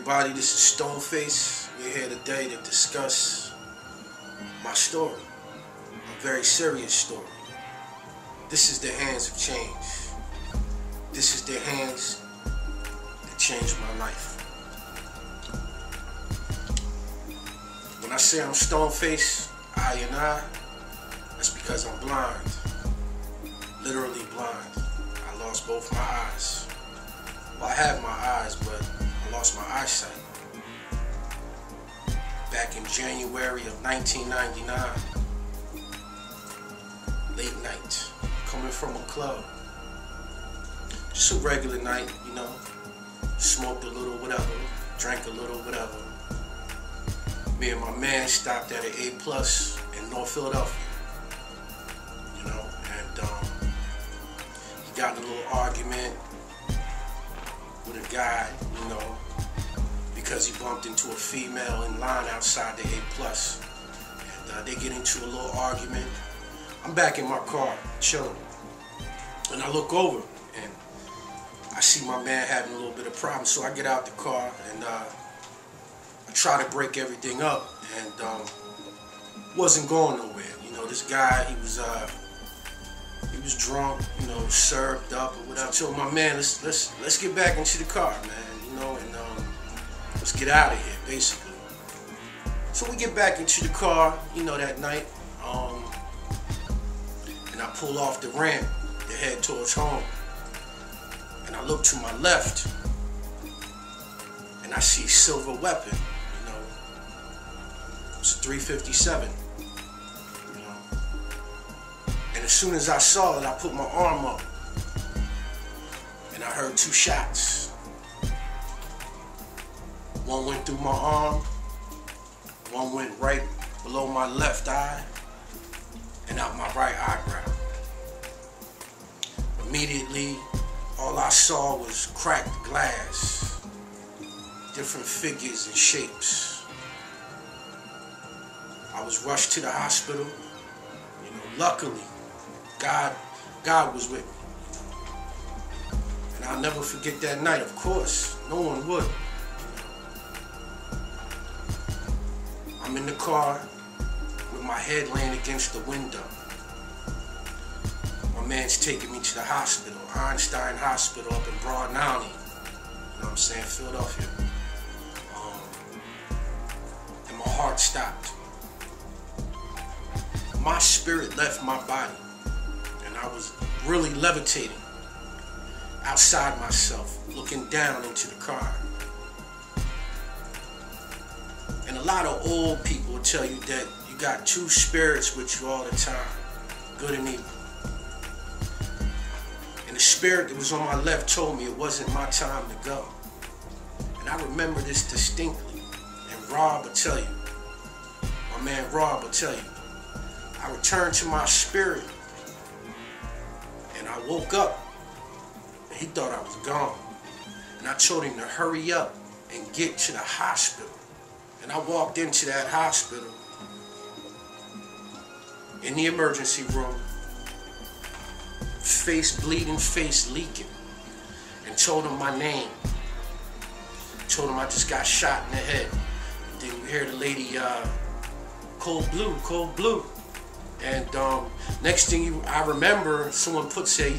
everybody, this is Stoneface. We're here today to discuss my story, a very serious story. This is the hands of change. This is the hands that changed my life. When I say I'm Stoneface, I, that's because I'm blind. Literally blind. I lost both my eyes. Well, I have my eyes, but I lost my eyesight. Back in January of 1999. Late night. Coming from a club. Just a regular night, you know. Smoked a little whatever. Drank a little whatever. Me and my man stopped at an A+ in North Philadelphia. You know, and he got in a little argument with a guy, you know, because he bumped into a female in line outside the A+. And they get into a little argument. I'm back in my car, chilling. And I look over, and I see my man having a little bit of problem. So I get out the car, and I try to break everything up, and wasn't going nowhere. You know, this guy, he was drunk, you know, served up or whatever. I told my man, let's get back into the car, man, you know, and let's get out of here, basically. So we get back into the car, you know, that night, and I pull off the ramp to head towards home, and I look to my left, and I see a silver weapon. You know, it's a 357. And as soon as I saw it, I put my arm up, and I heard two shots. One went through my arm, one went right below my left eye, and out my right eyebrow. Immediately, all I saw was cracked glass, different figures and shapes. I was rushed to the hospital. You know, luckily, God was with me. And I'll never forget that night, of course. No one would. I'm in the car with my head laying against the window. My man's taking me to the hospital, Einstein Hospital up in Broad County. You know what I'm saying? Philadelphia. And my heart stopped. My spirit left my body. I was really levitating outside myself, looking down into the car. And a lot of old people will tell you that you got two spirits with you all the time, good and evil. And the spirit that was on my left told me it wasn't my time to go. And I remember this distinctly. And Rob will tell you, my man Rob will tell you, I returned to my spirit. And I woke up, and he thought I was gone. And I told him to hurry up and get to the hospital. And I walked into that hospital, in the emergency room, face bleeding, face leaking, and told him my name. Told him I just got shot in the head. And then you hear the lady, cold blue, cold blue. And next thing I remember, someone puts a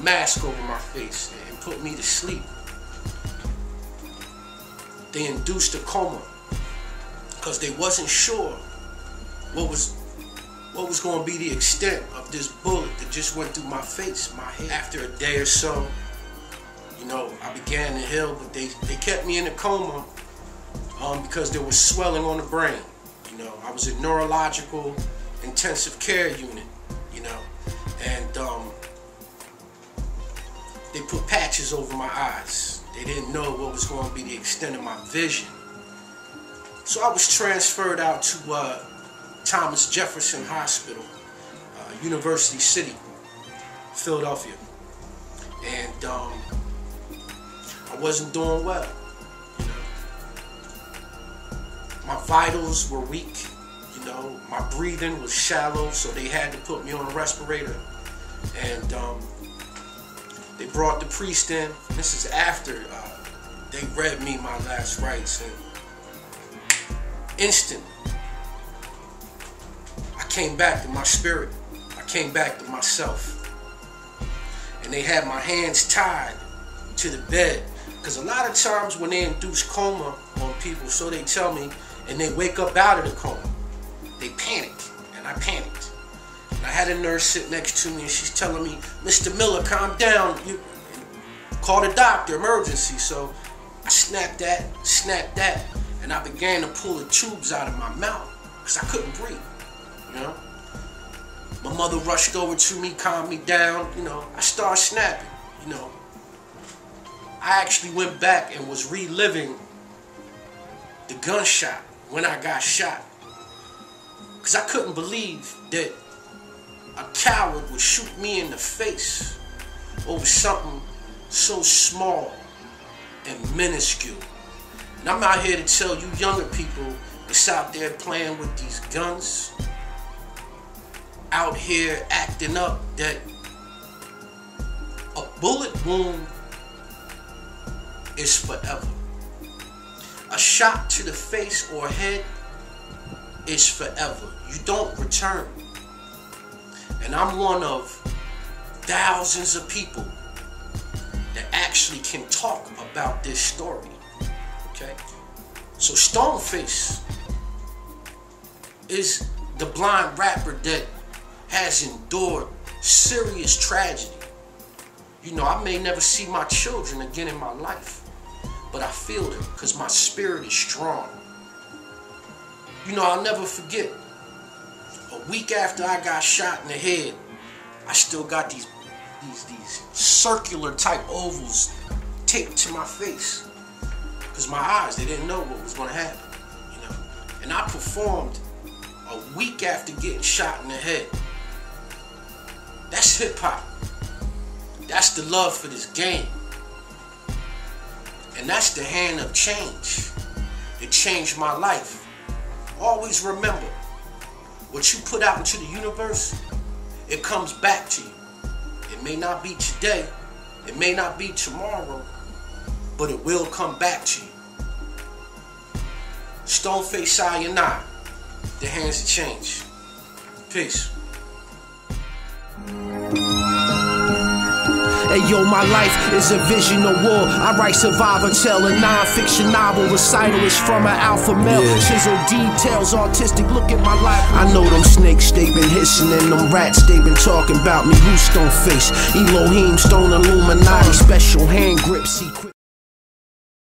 mask over my face and put me to sleep. They induced a coma because they wasn't sure what was going to be the extent of this bullet that just went through my face, my head. After a day or so, you know, I began to heal, but they kept me in a coma because there was swelling on the brain. You know, I was in neurological intensive care unit, you know, and they put patches over my eyes. They didn't know what was going to be the extent of my vision. So I was transferred out to Thomas Jefferson Hospital, University City, Philadelphia, and I wasn't doing well, you know. My vitals were weak. You know, my breathing was shallow, so they had to put me on a respirator. And they brought the priest in. This is after they read me my last rites, and instantly, I came back to my spirit. I came back to myself. And they had my hands tied to the bed. Because a lot of times when they induce coma on people, so they tell me, and they wake up out of the coma, they panic. And I panicked. And I had a nurse sit next to me, and she's telling me, Mr. Miller, calm down. You call the doctor, emergency. So I snapped that, and I began to pull the tubes out of my mouth because I couldn't breathe, you know. My mother rushed over to me, calmed me down, you know. I started snapping, you know. I actually went back and was reliving the gunshot when I got shot, because I couldn't believe that a coward would shoot me in the face over something so small and minuscule. And I'm out here to tell you younger people that's out there playing with these guns, out here acting up, that a bullet wound is forever. A shot to the face or head is forever. You don't return. And I'm one of thousands of people that actually can talk about this story. Okay? So Stoneface is the blind rapper that has endured serious tragedy. You know, I may never see my children again in my life, but I feel them because my spirit is strong. You know, I'll never forget, a week after I got shot in the head, I still got these circular type ovals taped to my face, because my eyes, they didn't know what was going to happen, you know. And I performed a week after getting shot in the head. That's hip-hop. That's the love for this game. And that's the hand of change. It changed my life. Always remember, what you put out into the universe, it comes back to you. It may not be today, it may not be tomorrow, but it will come back to you. Stoneface, I and I, the hands of change. Peace. Hey yo, my life is a vision of war. I write survivor tale, a non-fiction novel. Recital is from an alpha male. Chisel details, artistic, look at my life. I know them snakes, they been hissing, and them rats, they been talking about me. Who's Stoneface? Elohim, Stone Illuminati, special hand grips.